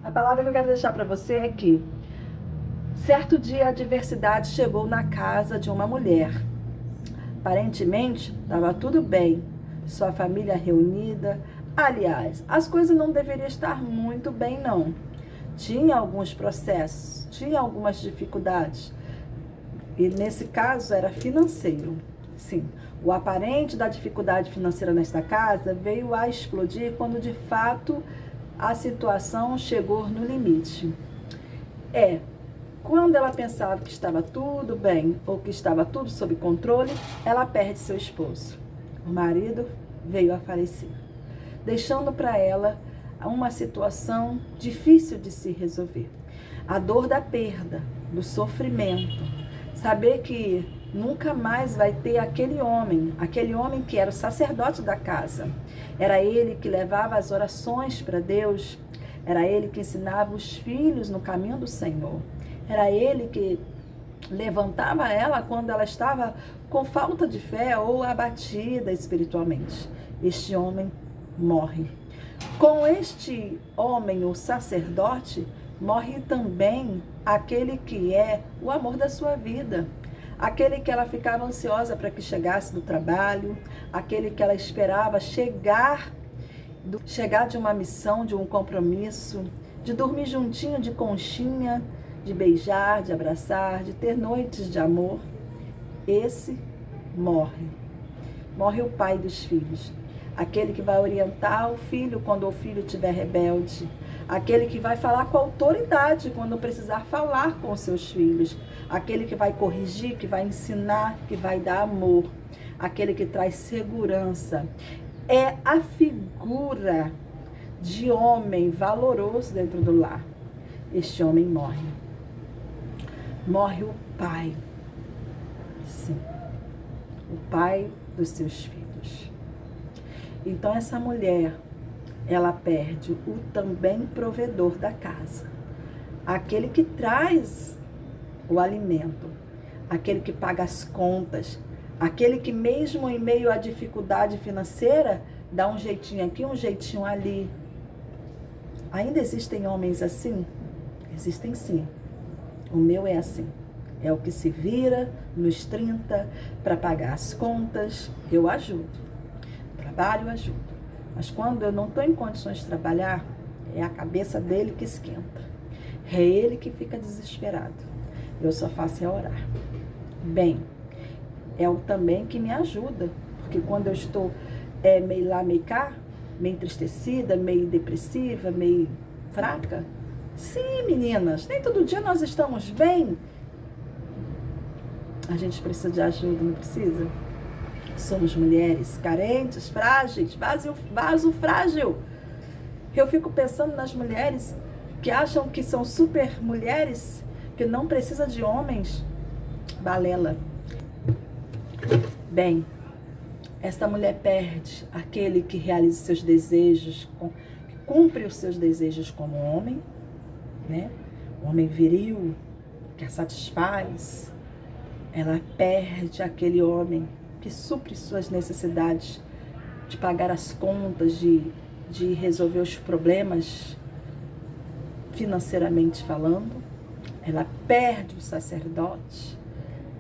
A palavra que eu quero deixar para você é que certo dia a adversidade chegou na casa de uma mulher. Aparentemente, estava tudo bem, sua família reunida. Aliás, as coisas não deveriam estar muito bem, não. Tinha alguns processos, tinha algumas dificuldades. E nesse caso era financeiro. Sim, o aparente da dificuldade financeira nesta casa veio a explodir quando de fato a situação chegou no limite. Quando ela pensava que estava tudo bem ou que estava tudo sob controle, ela perde seu esposo. O marido veio a falecer, deixando para ela uma situação difícil de se resolver. A dor da perda, do sofrimento, saber que nunca mais vai ter aquele homem que era o sacerdote da casa. Era ele que levava as orações para Deus, era ele que ensinava os filhos no caminho do Senhor. Era ele que levantava ela quando ela estava com falta de fé ou abatida espiritualmente. Este homem morre. Com este homem, o sacerdote, morre também aquele que é o amor da sua vida. Aquele que ela ficava ansiosa para que chegasse do trabalho, aquele que ela esperava chegar de uma missão, de um compromisso, de dormir juntinho de conchinha, de beijar, de abraçar, de ter noites de amor. Esse morre. Morre o pai dos filhos. Aquele que vai orientar o filho quando o filho estiver rebelde. Aquele que vai falar com autoridade quando precisar falar com os seus filhos. Aquele que vai corrigir, que vai ensinar, que vai dar amor. Aquele que traz segurança. É a figura de homem valoroso dentro do lar. Este homem morre. Morre o pai. Sim. O pai dos seus filhos. Então essa mulher, ela perde o também provedor da casa. Aquele que traz o alimento. Aquele que paga as contas. Aquele que mesmo em meio à dificuldade financeira, dá um jeitinho aqui, um jeitinho ali. Ainda existem homens assim? Existem sim. O meu é assim. É o que se vira nos 30 para pagar as contas. Eu ajudo. Trabalho, ajudo. Mas quando eu não estou em condições de trabalhar, é a cabeça dele que esquenta. É ele que fica desesperado. Eu só faço é orar. Bem, é o também que me ajuda. Porque quando eu estou meio lá, meio cá, meio entristecida, meio depressiva, meio fraca. Sim, meninas, nem todo dia nós estamos bem. A gente precisa de ajuda, não precisa? Somos mulheres carentes, frágeis, vaso frágil. Eu fico pensando nas mulheres que acham que são super mulheres, que não precisa de homens. Balela. Bem, esta mulher perde aquele que realiza seus desejos, que cumpre os seus desejos como homem, né? Homem viril, que a satisfaz. Ela perde aquele homem que supre suas necessidades, de pagar as contas, de resolver os problemas financeiramente falando. Ela perde o sacerdote,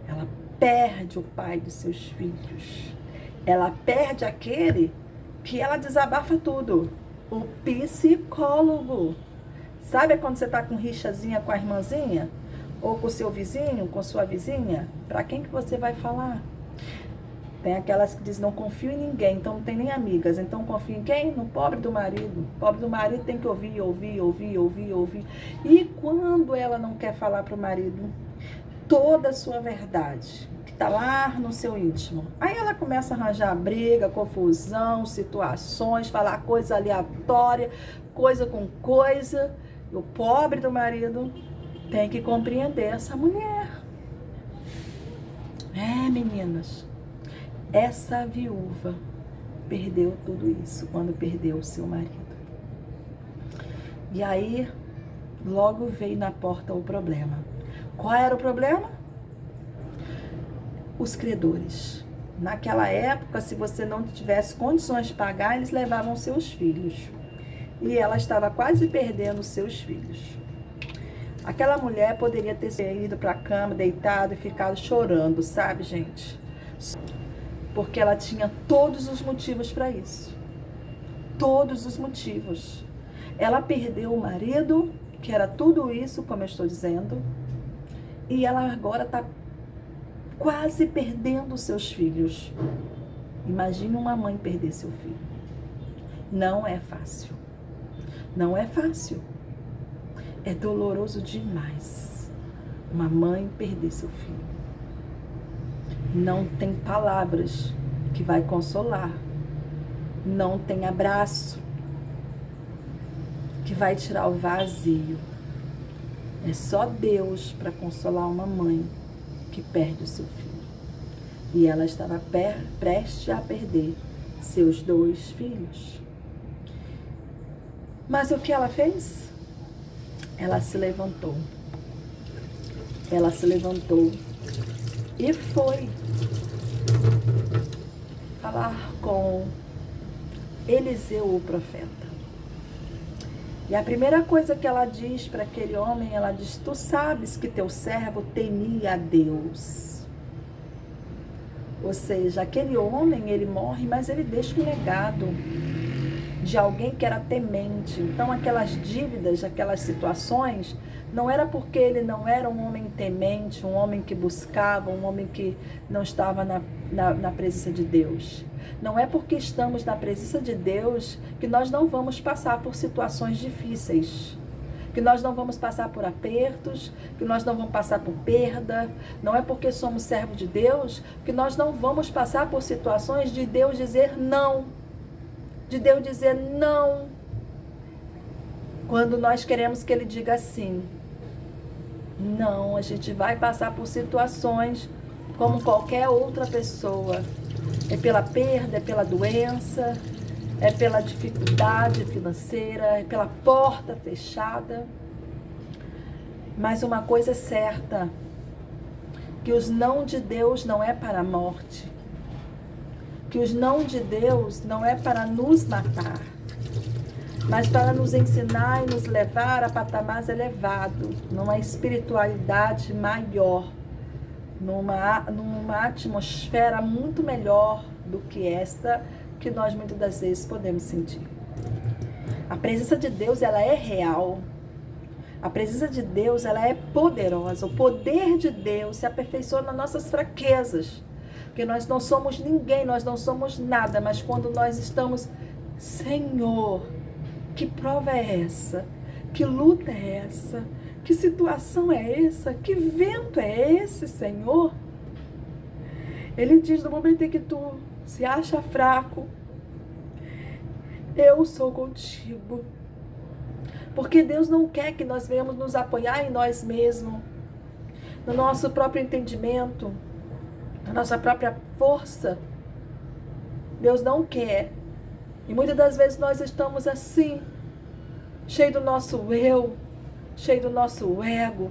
ela perde o pai dos seus filhos, ela perde aquele que ela desabafa tudo, o psicólogo. Sabe quando você está com rixazinha com a irmãzinha? Ou com o seu vizinho, com sua vizinha? Para quem que você vai falar? Tem aquelas que dizem, não confio em ninguém, então não tem nem amigas. Então confio em quem? No pobre do marido. O pobre do marido tem que ouvir. E quando ela não quer falar para o marido toda a sua verdade, que está lá no seu íntimo, aí ela começa a arranjar briga, confusão, situações, falar coisa aleatória, coisa com coisa. E o pobre do marido tem que compreender essa mulher. Meninas, essa viúva perdeu tudo isso quando perdeu o seu marido. E aí, logo veio na porta o problema. Qual era o problema? Os credores. Naquela época, se você não tivesse condições de pagar, eles levavam seus filhos. e ela estava quase perdendo seus filhos. Aquela mulher poderia ter ido para a cama, deitado e ficado chorando, sabe, gente? Porque ela tinha todos os motivos para isso. Todos os motivos. Ela perdeu o marido, que era tudo isso, como eu estou dizendo, e ela agora está quase perdendo seus filhos. Imagine uma mãe perder seu filho. Não é fácil. Não é fácil. É doloroso demais uma mãe perder seu filho. Não tem palavras que vai consolar. Não tem abraço que vai tirar o vazio. É só Deus para consolar uma mãe que perde o seu filho. E ela estava prestes a perder seus 2 filhos. Mas o que ela fez? Ela se levantou. Ela se levantou e foi falar com Eliseu, o profeta. E a primeira coisa que ela diz para aquele homem, ela diz: tu sabes que teu servo temia a Deus. Ou seja, aquele homem, ele morre, mas ele deixa um legado de alguém que era temente. Então, aquelas dívidas, aquelas situações, não era porque ele não era um homem temente, um homem que buscava, um homem que não estava na presença de Deus. Não é porque estamos na presença de Deus que nós não vamos passar por situações difíceis, que nós não vamos passar por apertos, que nós não vamos passar por perda. Não é porque somos servos de Deus que nós não vamos passar por situações de Deus dizer não, de Deus dizer não, quando nós queremos que Ele diga sim. Não, a gente vai passar por situações como qualquer outra pessoa. É pela perda, é pela doença, é pela dificuldade financeira, é pela porta fechada. Mas uma coisa é certa, que os não de Deus não é para a morte. Que os não de Deus não é para nos matar, mas para nos ensinar e nos levar a patamares elevados, numa espiritualidade maior, numa atmosfera muito melhor do que esta que nós muitas das vezes podemos sentir. A presença de Deus, ela é real. A presença de Deus, ela é poderosa. O poder de Deus se aperfeiçoa nas nossas fraquezas. Porque nós não somos ninguém, nós não somos nada, mas quando nós estamos, Senhor, que prova é essa? Que luta é essa? Que situação é essa? Que vento é esse, Senhor? Ele diz, no momento em que tu se acha fraco, eu sou contigo. Porque Deus não quer que nós venhamos nos apoiar em nós mesmos, no nosso próprio entendimento, na nossa própria força. Deus não quer. E muitas das vezes nós estamos assim, cheio do nosso eu, cheio do nosso ego,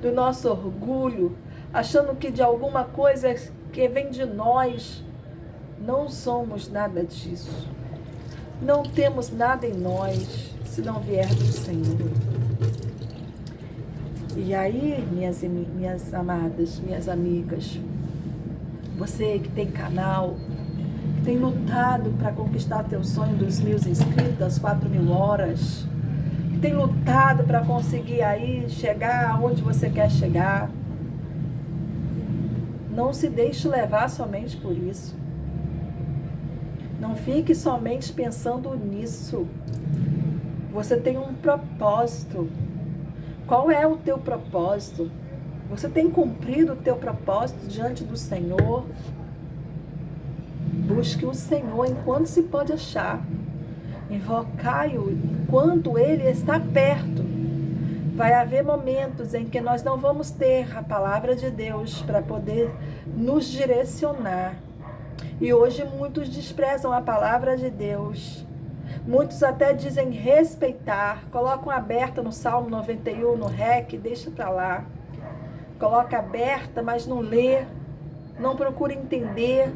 do nosso orgulho, achando que de alguma coisa que vem de nós. Não somos nada disso. Não temos nada em nós se não vier do Senhor. E aí, minhas amadas, minhas amigas, você que tem canal, que tem lutado para conquistar teu sonho dos 1.000 inscritos, das 4.000 horas, que tem lutado para conseguir aí chegar aonde você quer chegar, não se deixe levar somente por isso. Não fique somente pensando nisso. Você tem um propósito. Qual é o teu propósito? Você tem cumprido o teu propósito diante do Senhor? Busque o Senhor enquanto se pode achar. Invocai-o enquanto Ele está perto. Vai haver momentos em que nós não vamos ter a palavra de Deus para poder nos direcionar. E hoje muitos desprezam a palavra de Deus. Muitos até dizem respeitar. Colocam aberta no Salmo 91, no REC, deixa para lá. Coloca aberta, mas não lê. Não procura entender.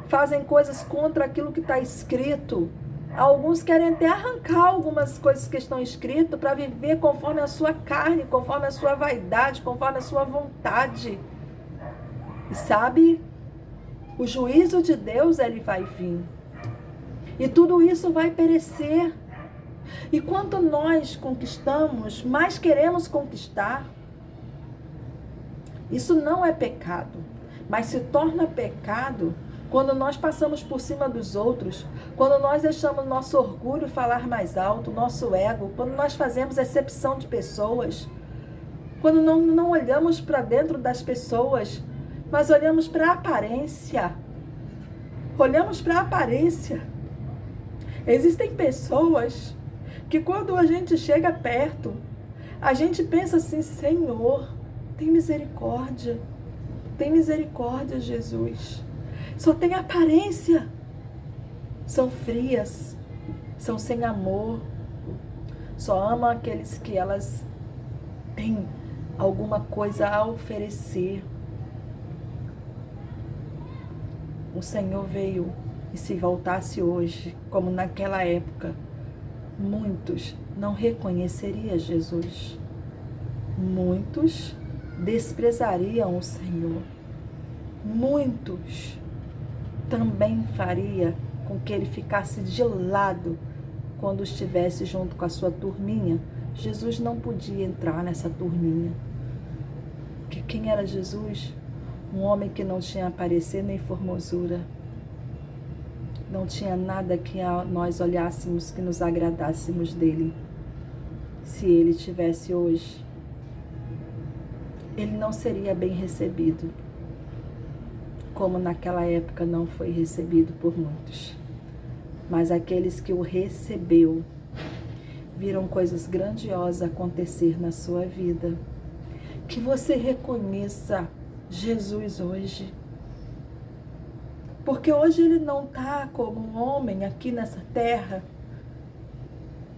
Fazem coisas contra aquilo que está escrito. Alguns querem até arrancar algumas coisas que estão escritas para viver conforme a sua carne, conforme a sua vaidade, conforme a sua vontade. E sabe, o juízo de Deus, ele vai vir. E tudo isso vai perecer. E quanto nós conquistamos, mais queremos conquistar. Isso não é pecado, mas se torna pecado quando nós passamos por cima dos outros, quando nós deixamos nosso orgulho falar mais alto, nosso ego, quando nós fazemos exceção de pessoas, quando não olhamos para dentro das pessoas, mas olhamos para a aparência. Olhamos para a aparência. Existem pessoas que quando a gente chega perto, a gente pensa assim, Senhor, tem misericórdia, Jesus. Só tem aparência. São frias, são sem amor, só amam aqueles que elas têm alguma coisa a oferecer. O Senhor veio e se voltasse hoje, como naquela época, muitos não reconheceriam Jesus. Muitos desprezariam o Senhor. Muitos também faria com que ele ficasse de lado quando estivesse junto com a sua turminha. Jesus não podia entrar nessa turminha. Porque quem era Jesus? Um homem que não tinha aparecer nem formosura. Não tinha nada que nós olhássemos, que nos agradássemos dele. Se ele tivesse hoje, ele não seria bem recebido, como naquela época não foi recebido por muitos. Mas aqueles que o recebeu, viram coisas grandiosas acontecer na sua vida. Que você reconheça Jesus hoje. Porque hoje ele não está como um homem aqui nessa terra,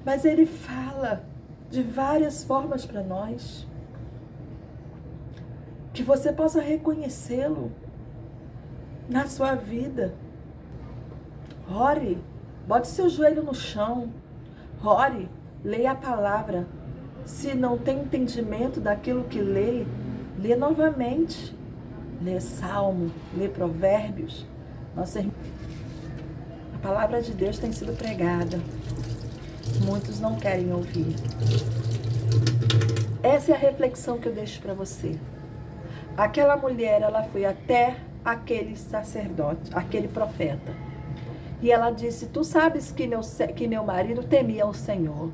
mas ele fala de várias formas para nós. Que você possa reconhecê-lo na sua vida. Ore, bote seu joelho no chão, ore, leia a palavra. Se não tem entendimento daquilo que lê, lê novamente. Lê Salmo, lê Provérbios. Nossa, a palavra de Deus tem sido pregada. Muitos não querem ouvir. Essa é a reflexão que eu deixo para você. Aquela mulher, ela foi até aquele sacerdote, aquele profeta. E ela disse, tu sabes que meu marido temia o Senhor.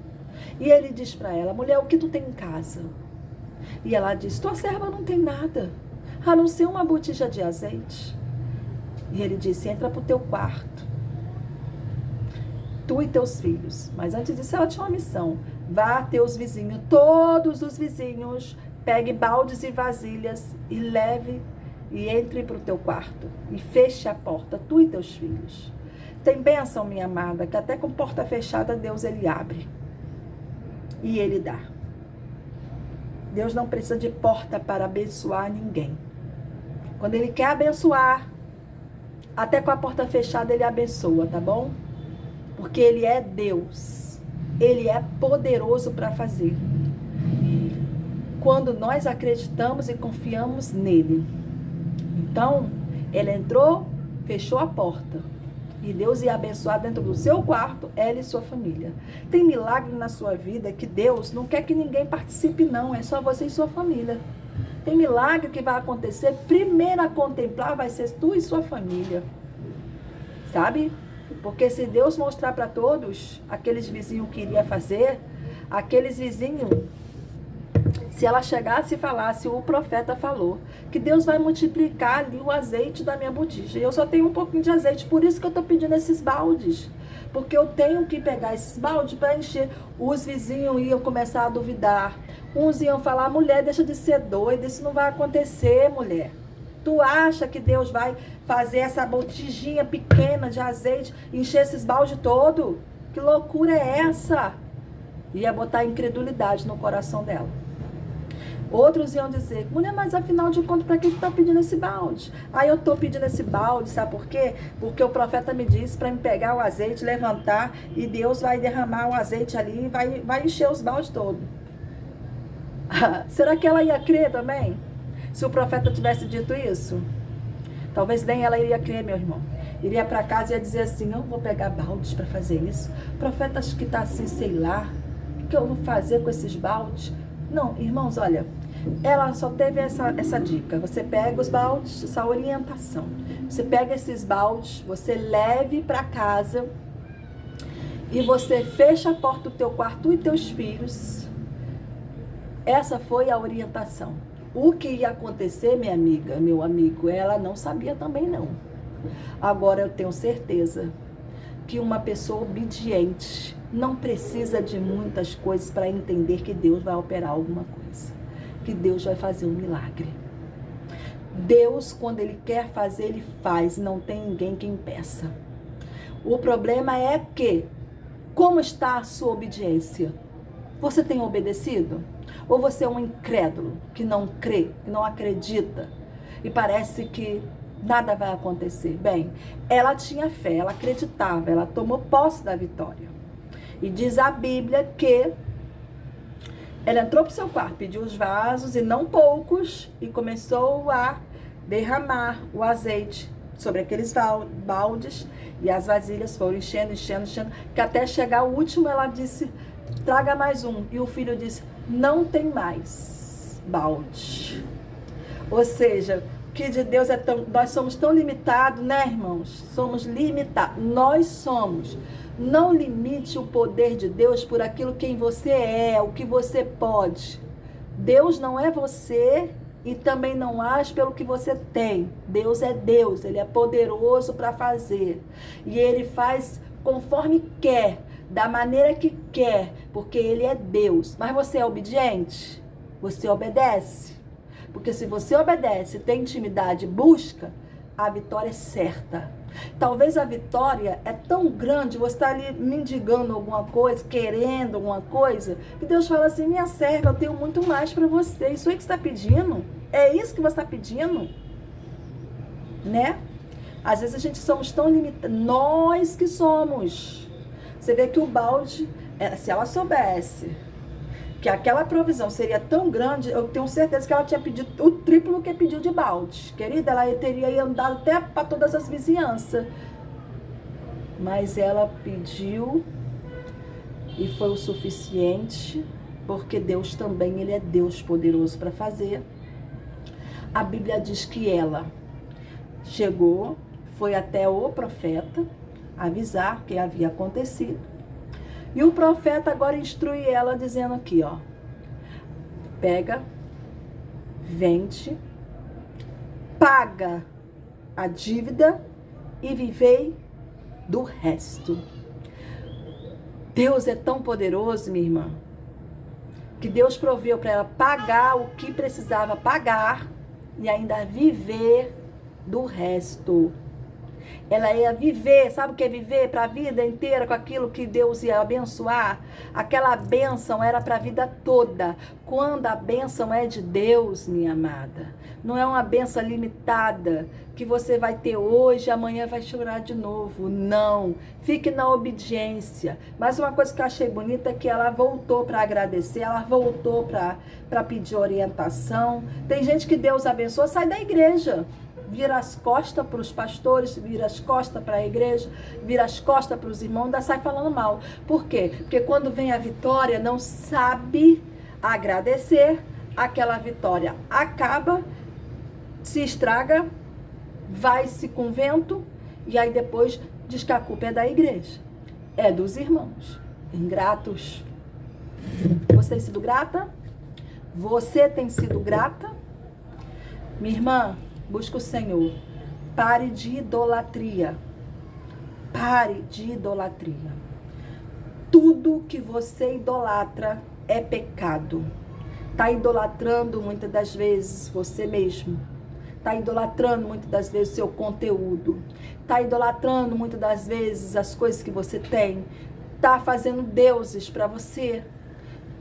E ele diz para ela, mulher, o que tu tem em casa? E ela diz, tua serva não tem nada, a não ser uma botija de azeite. E ele disse, entra para o teu quarto, tu e teus filhos. Mas antes disso ela tinha uma missão. Vá a teus vizinhos, todos os vizinhos, pegue baldes e vasilhas e leve e entre para o teu quarto e feche a porta, tu e teus filhos. Tem bênção, minha amada, que até com porta fechada Deus ele abre e ele dá. Deus não precisa de porta para abençoar ninguém. Quando ele quer abençoar, até com a porta fechada ele abençoa, tá bom? Porque ele é Deus. Ele é poderoso para fazer. Quando nós acreditamos e confiamos nele. Então, ele entrou, fechou a porta. E Deus ia abençoar dentro do seu quarto, ela e sua família. Tem milagre na sua vida que Deus não quer que ninguém participe, não. É só você e sua família. Tem milagre que vai acontecer. Primeiro a contemplar vai ser tu e sua família. Sabe? Porque se Deus mostrar para todos, aqueles vizinhos que iria fazer, aqueles vizinhos, se ela chegasse e falasse, o profeta falou, que Deus vai multiplicar ali o azeite da minha botija. E eu só tenho um pouquinho de azeite, por isso que eu estou pedindo esses baldes. Porque eu tenho que pegar esses baldes para encher. Os vizinhos iam começar a duvidar. Uns iam falar, mulher, deixa de ser doida, isso não vai acontecer, mulher. Tu acha que Deus vai fazer essa botijinha pequena de azeite, encher esses baldes todo? Que loucura é essa? Ia botar incredulidade no coração dela. Outros iam dizer, mulher, mas afinal de contas, para que tu tá pedindo esse balde? Aí eu tô pedindo esse balde, sabe por quê? Porque o profeta me disse para me pegar o azeite, levantar, e Deus vai derramar o azeite ali e vai encher os baldes todos. Será que ela ia crer também? Se o profeta tivesse dito isso? Talvez nem ela iria crer, meu irmão. Iria para casa e ia dizer assim, eu vou pegar baldes para fazer isso. O profeta acho que está assim, sei lá, o que eu vou fazer com esses baldes? Não, irmãos, olha, ela só teve essa dica. Você pega os baldes, essa orientação. Você pega esses baldes, você leve para casa e você fecha a porta do teu quarto, tu e teus filhos. Essa foi a orientação. O que ia acontecer, minha amiga, meu amigo, ela não sabia também não. Agora eu tenho certeza que uma pessoa obediente não precisa de muitas coisas para entender que Deus vai operar alguma coisa. Que Deus vai fazer um milagre. Deus, quando Ele quer fazer, Ele faz. Não tem ninguém que impeça. O problema é que, como está a sua obediência? Você tem obedecido? Ou você é um incrédulo que não crê, que não acredita e parece que nada vai acontecer? Bem, ela tinha fé, ela acreditava, ela tomou posse da vitória. E diz a Bíblia que ela entrou para o seu quarto, pediu os vasos, e não poucos, e começou a derramar o azeite sobre aqueles baldes, e as vasilhas foram enchendo, que até chegar o último ela disse, traga mais um. E o filho disse, não tem mais balde. Ou seja, o que de Deus é tão... Nós somos tão limitados, né, irmãos? Somos limitados. Nós somos. Não limite o poder de Deus por aquilo quem você é, o que você pode. Deus não é você e também não age pelo que você tem. Deus é Deus, Ele é poderoso para fazer. E Ele faz conforme quer, da maneira que quer, porque Ele é Deus. Mas você é obediente? Você obedece? Porque se você obedece, tem intimidade, busca, a vitória é certa. Talvez a vitória é tão grande, você está ali mendigando alguma coisa, querendo alguma coisa, que Deus fala assim, minha serva, eu tenho muito mais para você. Isso aí que você está pedindo? É isso que você está pedindo? Né? Às vezes a gente somos tão limitados, nós que somos. Você vê que o balde, se ela soubesse que aquela provisão seria tão grande, eu tenho certeza que ela tinha pedido o triplo que pediu de balde. Querida, ela teria andado até para todas as vizinhanças. Mas ela pediu e foi o suficiente, porque Deus também, Ele é Deus poderoso para fazer. A Bíblia diz que ela chegou, foi até o profeta avisar o que havia acontecido. E o profeta agora instrui ela dizendo aqui, ó, pega, vende, paga a dívida e vivei do resto. Deus é tão poderoso, minha irmã, que Deus proveu para ela pagar o que precisava pagar e ainda viver do resto. Ela ia viver, sabe o que é viver? Para a vida inteira com aquilo que Deus ia abençoar. Aquela bênção era para a vida toda. Quando a bênção é de Deus, minha amada, não é uma bênção limitada que você vai ter hoje e amanhã vai chorar de novo. Não, fique na obediência. Mas uma coisa que eu achei bonita é que ela voltou para agradecer, ela voltou para pedir orientação. Tem gente que Deus abençoa, sai da igreja. Vira as costas para os pastores, vira as costas para a igreja, vira as costas para os irmãos, ainda sai falando mal. Por quê? Porque quando vem a vitória, não sabe agradecer, aquela vitória acaba, se estraga, vai-se com vento, e aí depois diz que a culpa é da igreja, é dos irmãos. Ingratos. Você tem sido grata? Você tem sido grata? Minha irmã, busca o Senhor. Pare de idolatria. Pare de idolatria. Tudo que você idolatra é pecado. Está idolatrando muitas das vezes você mesmo. Está idolatrando muitas das vezes o seu conteúdo. Está idolatrando muitas das vezes as coisas que você tem. Está fazendo deuses para você.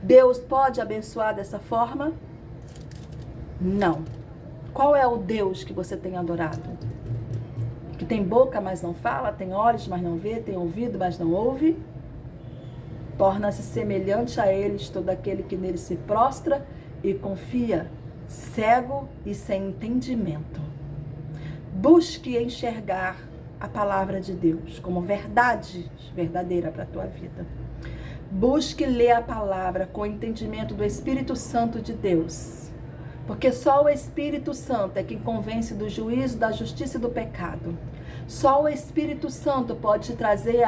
Deus pode abençoar dessa forma? Não. Qual é o Deus que você tem adorado? Que tem boca, mas não fala, tem olhos, mas não vê, tem ouvido, mas não ouve? Torna-se semelhante a eles todo aquele que nele se prostra e confia, cego e sem entendimento. Busque enxergar a palavra de Deus como verdade verdadeira para a tua vida. Busque ler a palavra com o entendimento do Espírito Santo de Deus. Porque só o Espírito Santo é quem convence do juízo, da justiça e do pecado. Só o Espírito Santo pode te trazer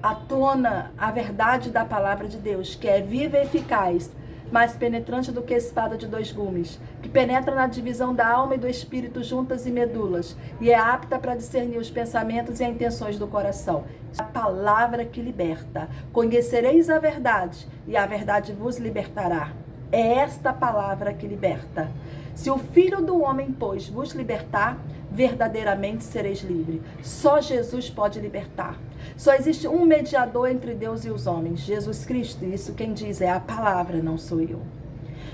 à tona a verdade da palavra de Deus, que é viva e eficaz, mais penetrante do que a espada de 2 gumes, que penetra na divisão da alma e do espírito, juntas e medulas, e é apta para discernir os pensamentos e as intenções do coração. A palavra que liberta. Conhecereis a verdade, e a verdade vos libertará. É esta palavra que liberta. Se o Filho do Homem, pois, vos libertar, verdadeiramente sereis livres. Só Jesus pode libertar. Só existe um mediador entre Deus e os homens, Jesus Cristo. E isso quem diz é a palavra, não sou eu.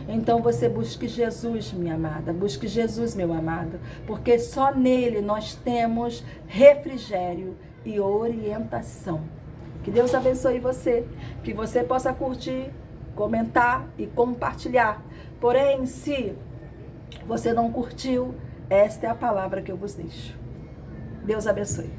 Então você busque Jesus, minha amada. Busque Jesus, meu amado. Porque só nele nós temos refrigério e orientação. Que Deus abençoe você. Que você possa curtir, comentar e compartilhar. Porém, se você não curtiu, esta é a palavra que eu vos deixo. Deus abençoe.